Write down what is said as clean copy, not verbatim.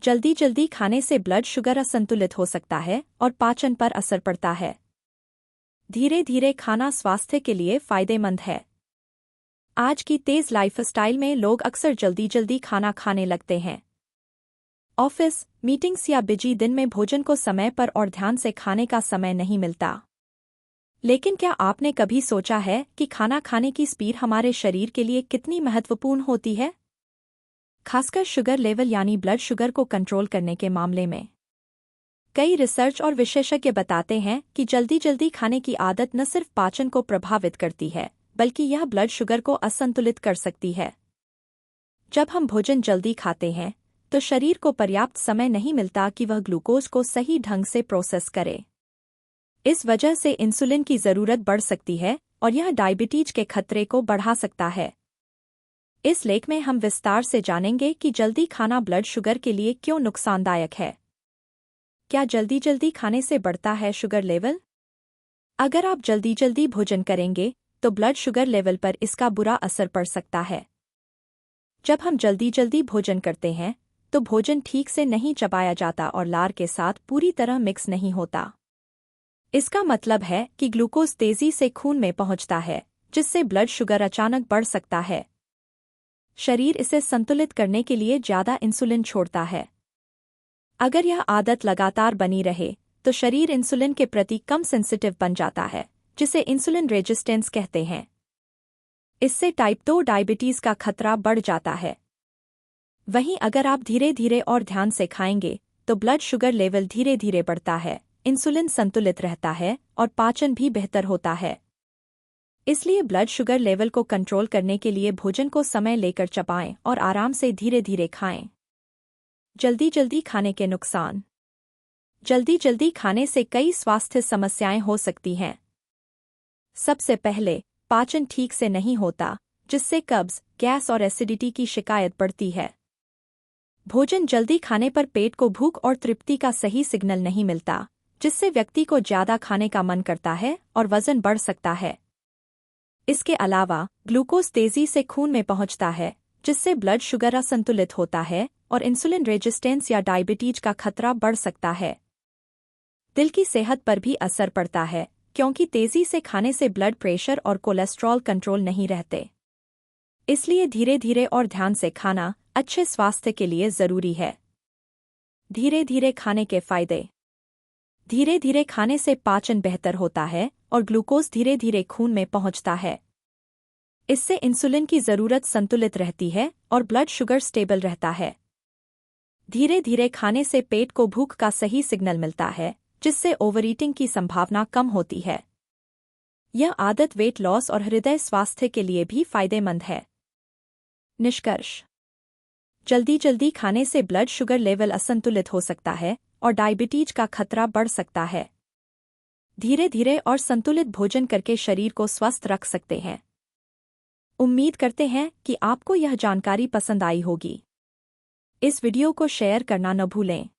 जल्दी जल्दी खाने से ब्लड शुगर असंतुलित हो सकता है और पाचन पर असर पड़ता है। धीरे धीरे खाना स्वास्थ्य के लिए फायदेमंद है। आज की तेज लाइफस्टाइल में लोग अक्सर जल्दी जल्दी खाना खाने लगते हैं। ऑफिस, मीटिंग्स या बिजी दिन में भोजन को समय पर और ध्यान से खाने का समय नहीं मिलता। लेकिन क्या आपने कभी सोचा है कि खाना खाने की स्पीड हमारे शरीर के लिए कितनी महत्वपूर्ण होती है? खासकर शुगर लेवल यानी ब्लड शुगर को कंट्रोल करने के मामले में। कई रिसर्च और विशेषज्ञ बताते हैं कि जल्दी जल्दी खाने की आदत न सिर्फ पाचन को प्रभावित करती है, बल्कि यह ब्लड शुगर को असंतुलित कर सकती है। जब हम भोजन जल्दी खाते हैं, तो शरीर को पर्याप्त समय नहीं मिलता कि वह ग्लूकोज को सही ढंग से प्रोसेस करे। इस वजह से इंसुलिन की जरूरत बढ़ सकती है और यह डायबिटीज के खतरे को बढ़ा सकता है। इस लेख में हम विस्तार से जानेंगे कि जल्दी खाना ब्लड शुगर के लिए क्यों नुकसानदायक है। क्या जल्दी जल्दी खाने से बढ़ता है शुगर लेवल? अगर आप जल्दी जल्दी भोजन करेंगे, तो ब्लड शुगर लेवल पर इसका बुरा असर पड़ सकता है। जब हम जल्दी जल्दी भोजन करते हैं, तो भोजन ठीक से नहीं चबाया जाता और लार के साथ पूरी तरह मिक्स नहीं होता। इसका मतलब है कि ग्लूकोज तेजी से खून में पहुंचता है, जिससे ब्लड शुगर अचानक बढ़ सकता है। शरीर इसे संतुलित करने के लिए ज्यादा इंसुलिन छोड़ता है। अगर यह आदत लगातार बनी रहे, तो शरीर इंसुलिन के प्रति कम सेंसिटिव बन जाता है, जिसे इंसुलिन रेजिस्टेंस कहते हैं। इससे टाइप 2 डायबिटीज का खतरा बढ़ जाता है। वहीं अगर आप धीरे धीरे और ध्यान से खाएंगे, तो ब्लड शुगर लेवल धीरे धीरे बढ़ता है, इंसुलिन संतुलित रहता है और पाचन भी बेहतर होता है। इसलिए ब्लड शुगर लेवल को कंट्रोल करने के लिए भोजन को समय लेकर चबाएं और आराम से धीरे धीरे खाएं। जल्दी जल्दी खाने के नुकसान। जल्दी जल्दी खाने से कई स्वास्थ्य समस्याएं हो सकती हैं। सबसे पहले, पाचन ठीक से नहीं होता, जिससे कब्ज, गैस और एसिडिटी की शिकायत बढ़ती है। भोजन जल्दी खाने पर पेट को भूख और तृप्ति का सही सिग्नल नहीं मिलता, जिससे व्यक्ति को ज्यादा खाने का मन करता है और वजन बढ़ सकता है। इसके अलावा ग्लूकोज तेजी से खून में पहुंचता है, जिससे ब्लड शुगर असंतुलित होता है और इंसुलिन रेजिस्टेंस या डायबिटीज का खतरा बढ़ सकता है। दिल की सेहत पर भी असर पड़ता है, क्योंकि तेजी से खाने से ब्लड प्रेशर और कोलेस्ट्रॉल कंट्रोल नहीं रहते। इसलिए धीरे धीरे और ध्यान से खाना अच्छे स्वास्थ्य के लिए जरूरी है। धीरे धीरे खाने के फायदे। धीरे धीरे खाने से पाचन बेहतर होता है और ग्लूकोज धीरे धीरे खून में पहुंचता है। इससे इंसुलिन की जरूरत संतुलित रहती है और ब्लड शुगर स्टेबल रहता है। धीरे धीरे खाने से पेट को भूख का सही सिग्नल मिलता है, जिससे ओवरईटिंग की संभावना कम होती है। यह आदत वेट लॉस और हृदय स्वास्थ्य के लिए भी फायदेमंद है। निष्कर्ष। जल्दी जल्दी खाने से ब्लड शुगर लेवल असंतुलित हो सकता है और डायबिटीज का खतरा बढ़ सकता है। धीरे धीरे और संतुलित भोजन करके शरीर को स्वस्थ रख सकते हैं। उम्मीद करते हैं कि आपको यह जानकारी पसंद आई होगी। इस वीडियो को शेयर करना न भूलें।